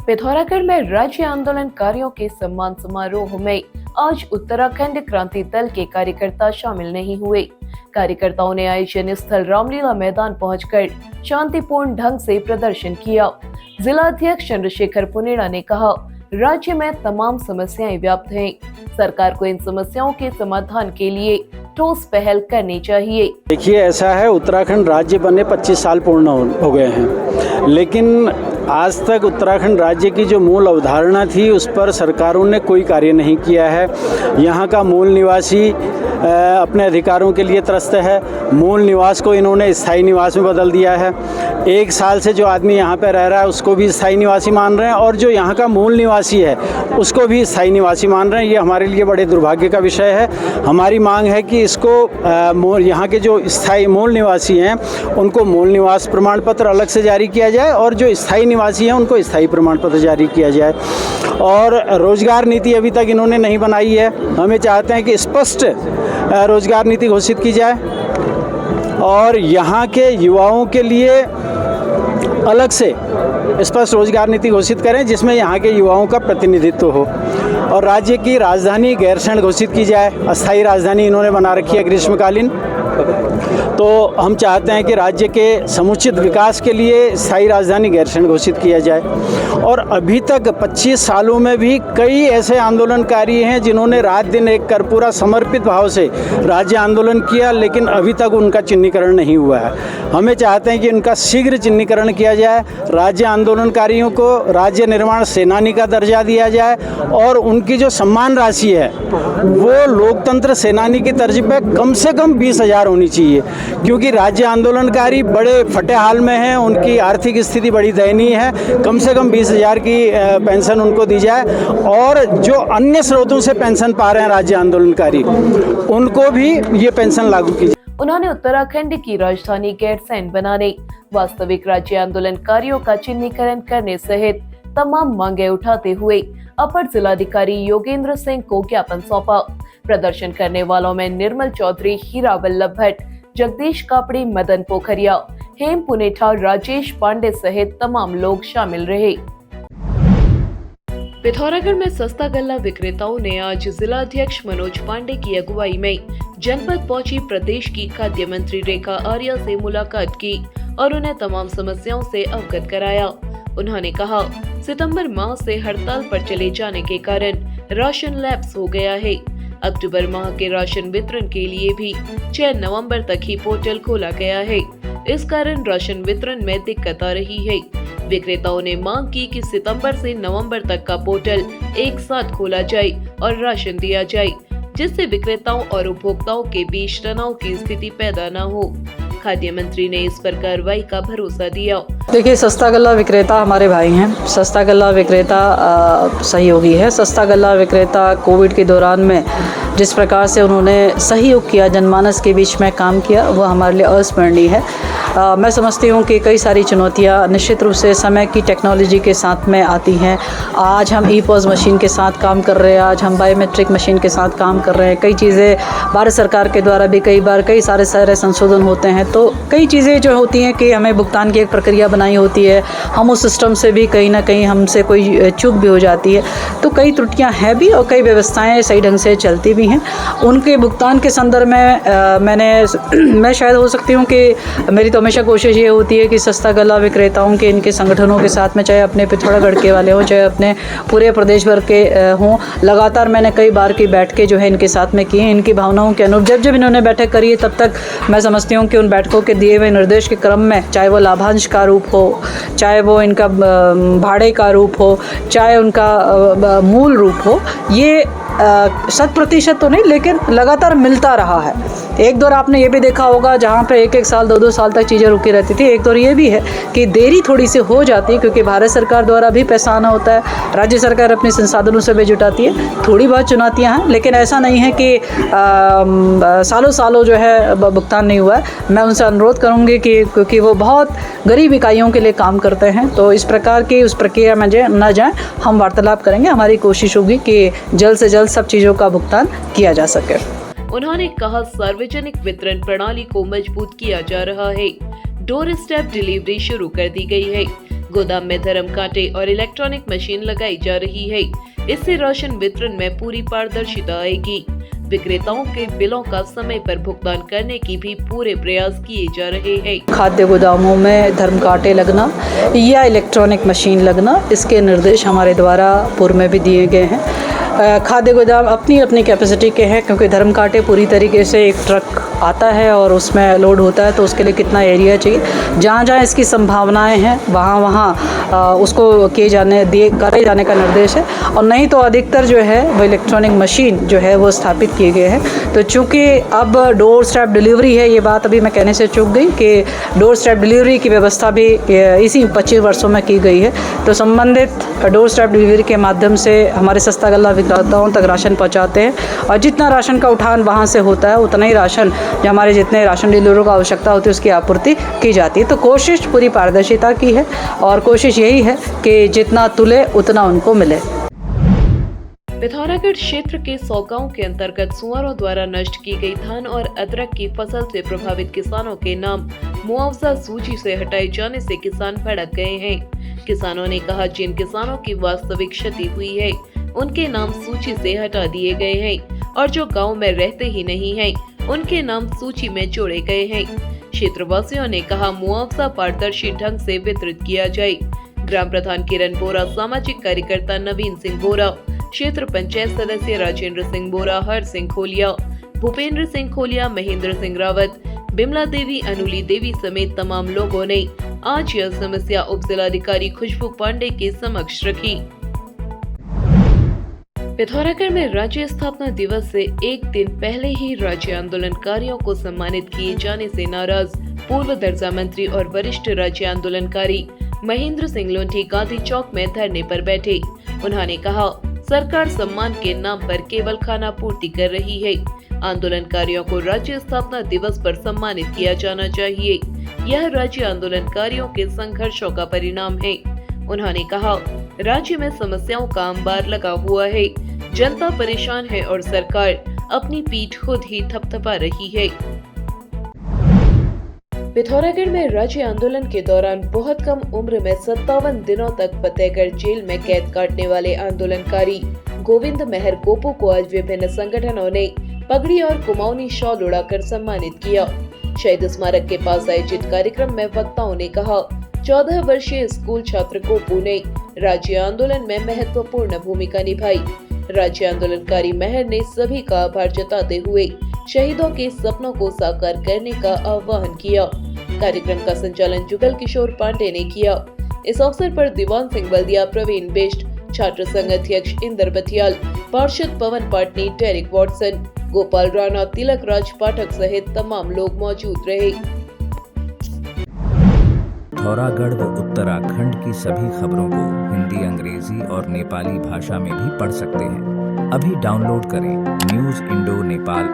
पिथौरागढ़ में राज्य आंदोलनकारियों के सम्मान समारोह में आज उत्तराखंड क्रांति दल के कार्यकर्ता शामिल नहीं हुए। कार्यकर्ताओं ने आयोजन स्थल रामलीला मैदान पहुंचकर शांतिपूर्ण ढंग से प्रदर्शन किया। जिला अध्यक्ष चंद्रशेखर पुनेरा ने कहा, राज्य में तमाम समस्याएं व्याप्त हैं। सरकार को इन समस्याओं के समाधान के लिए ठोस पहल करनी चाहिए। देखिए, ऐसा है, उत्तराखंड राज्य बने 25 साल पूर्ण हो गए हैं, लेकिन आज तक उत्तराखंड राज्य की जो मूल अवधारणा थी उस पर सरकारों ने कोई कार्य नहीं किया है। यहाँ का मूल निवासी अपने अधिकारों के लिए त्रस्त है। मूल निवास को इन्होंने स्थायी निवास में बदल दिया है। 1 साल से जो आदमी यहाँ पे रह रहा है उसको भी स्थायी निवासी मान रहे हैं, और जो यहाँ का मूल निवासी है उसको भी स्थायी निवासी मान रहे हैं। ये हमारे लिए बड़े दुर्भाग्य का विषय है। हमारी मांग है कि इसको यहाँ के जो स्थायी मूल निवासी हैं उनको मूल निवास प्रमाण पत्र अलग से जारी किया जाए, और जो स्थायी निवासी हैं उनको स्थायी प्रमाण पत्र जारी किया जाए। और रोजगार नीति अभी तक इन्होंने नहीं बनाई है। हमें चाहते हैं कि स्पष्ट रोजगार नीति घोषित की जाए, और यहाँ के युवाओं के लिए अलग से स्पष्ट रोजगार नीति घोषित करें जिसमें यहाँ के युवाओं का प्रतिनिधित्व हो। और राज्य की राजधानी गैरसैंण घोषित की जाए। अस्थायी राजधानी इन्होंने बना रखी है ग्रीष्मकालीन। तो हम चाहते हैं कि राज्य के समुचित विकास के लिए स्थायी राजधानी गैरसैंण घोषित किया जाए। और अभी तक 25 सालों में भी कई ऐसे आंदोलनकारी हैं जिन्होंने रात दिन एक कर पूरा समर्पित भाव से राज्य आंदोलन किया, लेकिन अभी तक उनका चिन्हीकरण नहीं हुआ है। हमें चाहते हैं कि उनका शीघ्र चिन्हीकरण किया जाए, राज्य आंदोलनकारियों को राज्य निर्माण सेनानी का दर्जा दिया जाए, और उनकी जो सम्मान राशि है वो लोकतंत्र सेनानी की तर्ज पर कम से कम 20,000 होनी चाहिए, क्योंकि राज्य आंदोलनकारी बड़े फटे हाल में हैं, उनकी आर्थिक स्थिति बड़ी दयनीय है। कम से कम 20,000 की पेंशन उनको दी जाए, और जो अन्य स्रोतों से पेंशन पा रहे हैं राज्य आंदोलनकारी उनको भी ये पेंशन लागू की जाए। उन्होंने उत्तराखंड की राजधानी गैरसैंण बनाने, वास्तविक राज्य आंदोलनकारियों का चिन्हीकरण करने सहित तमाम मांगे उठाते हुए अपर जिलाधिकारी योगेंद्र सिंह को ज्ञापन सौंपा। प्रदर्शन करने वालों में निर्मल चौधरी, हीरा वल्लभ भट्ट, जगदीश कापड़ी, मदन पोखरिया, हेम पुनेठा, राजेश पांडे सहित तमाम लोग शामिल रहे। पिथौरागढ़ में सस्ता गल्ला विक्रेताओं ने आज जिला अध्यक्ष मनोज पांडे की अगुवाई में जनपद पहुंची प्रदेश की खाद्य मंत्री रेखा आर्या से मुलाकात की और उन्हें तमाम समस्याओं से अवगत कराया। उन्होंने कहा, सितंबर माह से हड़ताल पर चले जाने के कारण राशन लैप्स हो गया है। अक्टूबर माह के राशन वितरण के लिए भी 6 नवंबर तक ही पोर्टल खोला गया है। इस कारण राशन वितरण में दिक्कत आ रही है। विक्रेताओं ने मांग की कि सितंबर से नवंबर तक का पोर्टल एक साथ खोला जाए और राशन दिया जाए, जिससे विक्रेताओं और उपभोक्ताओं के बीच तनाव की स्थिति पैदा न हो। खाद्य मंत्री ने इस पर कार्रवाई का भरोसा दिया। देखिए, सस्ता गल्ला विक्रेता हमारे भाई हैं। सस्ता गल्ला विक्रेता सहयोगी है। सस्ता गल्ला विक्रेता कोविड के दौरान में जिस प्रकार से उन्होंने सहयोग किया, जनमानस के बीच में काम किया, वो हमारे लिए अस्मरणीय है। मैं समझती हूँ कि कई सारी चुनौतियाँ निश्चित रूप से समय की टेक्नोलॉजी के साथ में आती हैं। आज हम ई-पॉस मशीन के साथ काम कर रहे हैं, आज हम बायोमेट्रिक मशीन के साथ काम कर रहे हैं। कई चीज़ें भारत सरकार के द्वारा भी कई बार कई सारे संशोधन होते हैं, तो कई चीज़ें जो होती हैं कि हमें भुगतान की एक प्रक्रिया बनाई होती है, हम उस सिस्टम से भी कहीं ना कहीं हमसे कोई चूक भी हो जाती है, तो कई त्रुटियाँ हैं भी और कई व्यवस्थाएँ सही ढंग से चलती भी हैं। उनके भुगतान के संदर्भ में मैं शायद हो सकती हूँ कि मेरी तो हमेशा कोशिश ये होती है कि सस्ता गल्ला विक्रेताओं के इनके संगठनों के साथ में, चाहे अपने पिथौरागढ़ के वाले हों, चाहे अपने पूरे प्रदेश भर के हों, लगातार मैंने कई बार की बैठकें जो है इनके साथ में की हैं। इनकी भावनाओं के अनुरूप जब इन्होंने बैठक करी है, तब तक मैं समझती हूँ कि उन बैठकों के दिए हुए निर्देश के क्रम में, चाहे वो लाभांश का रूप हो, चाहे वो इनका भाड़े का रूप हो, चाहे उनका मूल रूप हो, ये 100% तो नहीं लेकिन लगातार मिलता रहा है। एक दौर आपने ये भी देखा होगा जहाँ पे 1-1 साल 2-2 साल तक चीज़ें रुकी रहती थी। एक दौर ये भी है कि देरी थोड़ी सी हो जाती है, क्योंकि भारत सरकार द्वारा भी पैसा आना होता है, राज्य सरकार अपने संसाधनों से भी जुटाती है। थोड़ी बहुत चुनौतियाँ हैं, लेकिन ऐसा नहीं है कि सालों सालों जो है भुगतान नहीं हुआ है। मैं उनसे अनुरोध करूँगी कि क्योंकि वो बहुत गरीब इकाइयों के लिए काम करते हैं, तो इस प्रकार की उस प्रक्रिया में न जाएँ। हम वार्तालाप करेंगे, हमारी कोशिश होगी कि जल्द से जल्द सब चीज़ों का भुगतान किया जा सके। उन्होंने कहा, सार्वजनिक वितरण प्रणाली को मजबूत किया जा रहा है। डोर स्टेप डिलीवरी शुरू कर दी गई है। गोदाम में धर्म कांटे और इलेक्ट्रॉनिक मशीन लगाई जा रही है। इससे राशन वितरण में पूरी पारदर्शिता आएगी। विक्रेताओं के बिलों का समय पर भुगतान करने की भी पूरे प्रयास किए जा रहे हैं। खाद्य गोदामों में धर्म कांटे लगना या इलेक्ट्रॉनिक मशीन लगना, इसके निर्देश हमारे द्वारा पूर्व में भी दिए गए हैं। खाद्य गोदाम अपनी अपनी कैपेसिटी के हैं, क्योंकि धर्म कांटे पूरी तरीके से एक ट्रक आता है और उसमें लोड होता है, तो उसके लिए कितना एरिया चाहिए। जहाँ जहाँ इसकी संभावनाएं हैं वहाँ वहाँ उसको करे जाने का निर्देश है। और नहीं तो अधिकतर जो है वो इलेक्ट्रॉनिक मशीन जो है वो स्थापित किए गए हैं। तो चूँकि अब डोर स्टेप डिलीवरी है, ये बात अभी मैं कहने से चूक गई कि डोर स्टेप डिलीवरी की व्यवस्था भी इसी 25 वर्षों में की गई है। तो संबंधित डोर स्टेप डिलीवरी के माध्यम से हमारे सस्ता गल्ला विक्रेताओं तक राशन पहुँचाते हैं, और जितना राशन का उठान वहाँ से होता है उतना ही राशन जो हमारे जितने राशन डीलरों को आवश्यकता होती है उसकी आपूर्ति की जाती है। तो कोशिश पूरी पारदर्शिता की है और कोशिश यही है कि जितना तुले उतना उनको मिले। पिथौरागढ़ क्षेत्र के 100 गांव के अंतर्गत सुअरों द्वारा नष्ट की गई धान और अदरक की फसल से प्रभावित किसानों के नाम मुआवजा सूची से हटाए जाने से किसान भड़क गए हैं। किसानों ने कहा, जिन किसानों की वास्तविक क्षति हुई है उनके नाम सूची से हटा दिए गए हैं, और जो गाँव में रहते ही नहीं हैं उनके नाम सूची में जोड़े गए हैं। क्षेत्रवासियों ने कहा, मुआवजा पारदर्शी ढंग से वितरित किया जाए। ग्राम प्रधान किरण बोरा, सामाजिक कार्यकर्ता नवीन सिंह बोरा, क्षेत्र पंचायत सदस्य राजेंद्र सिंह बोरा, हर सिंह खोलिया, भूपेंद्र सिंह खोलिया, महेंद्र सिंह रावत, बिमला देवी, अनुली देवी समेत तमाम लोगों ने आज यह समस्या उप जिलाधिकारी खुशबू पांडे के समक्ष रखी। पिथौरागढ़ में राज्य स्थापना दिवस से एक दिन पहले ही राज्य आंदोलनकारियों को सम्मानित किए जाने से नाराज पूर्व दर्जा मंत्री और वरिष्ठ राज्य आंदोलनकारी महेंद्र सिंह लोंढी गांधी चौक में धरने पर बैठे। उन्होंने कहा, सरकार सम्मान के नाम पर केवल खाना पूर्ति कर रही है। आंदोलनकारियों को राज्य स्थापना दिवस पर सम्मानित किया जाना चाहिए। यह राज्य आंदोलनकारियों के संघर्षों का परिणाम है। उन्होंने कहा, राज्य में समस्याओं का अंबार लगा हुआ है, जनता परेशान है और सरकार अपनी पीठ खुद ही थपथपा रही है। पिथौरागढ़ में राज्य आंदोलन के दौरान बहुत कम उम्र में 57 दिनों तक फतेहगढ़ जेल में कैद काटने वाले आंदोलनकारी गोविंद मेहर गोपू को आज विभिन्न संगठनों ने पगड़ी और कुमाऊनी शॉल उड़ाकर सम्मानित किया। शहीद स्मारक के पास आयोजित कार्यक्रम में वक्ताओं ने कहा, 14 वर्षीय स्कूल छात्र गोपू ने राज्य आंदोलन में महत्वपूर्ण भूमिका निभाई। राज्य आंदोलनकारी मेहर ने सभी का आभार जताते हुए शहीदों के सपनों को साकार करने का आह्वान किया। कार्यक्रम का संचालन जुगल किशोर पांडे ने किया। इस अवसर पर दीवान सिंह बल्दिया, प्रवीण बिष्ट, छात्र संघ अध्यक्ष इंदर बथियाल, पार्षद पवन पाटनी, डेरिक वॉटसन, गोपाल राणा, तिलक राज पाठक सहित तमाम लोग मौजूद रहे। पिथौरागढ़ व उत्तराखंड की सभी खबरों को हिंदी, अंग्रेजी और नेपाली भाषा में भी पढ़ सकते हैं। अभी डाउनलोड करें न्यूज़ इंडो नेपाल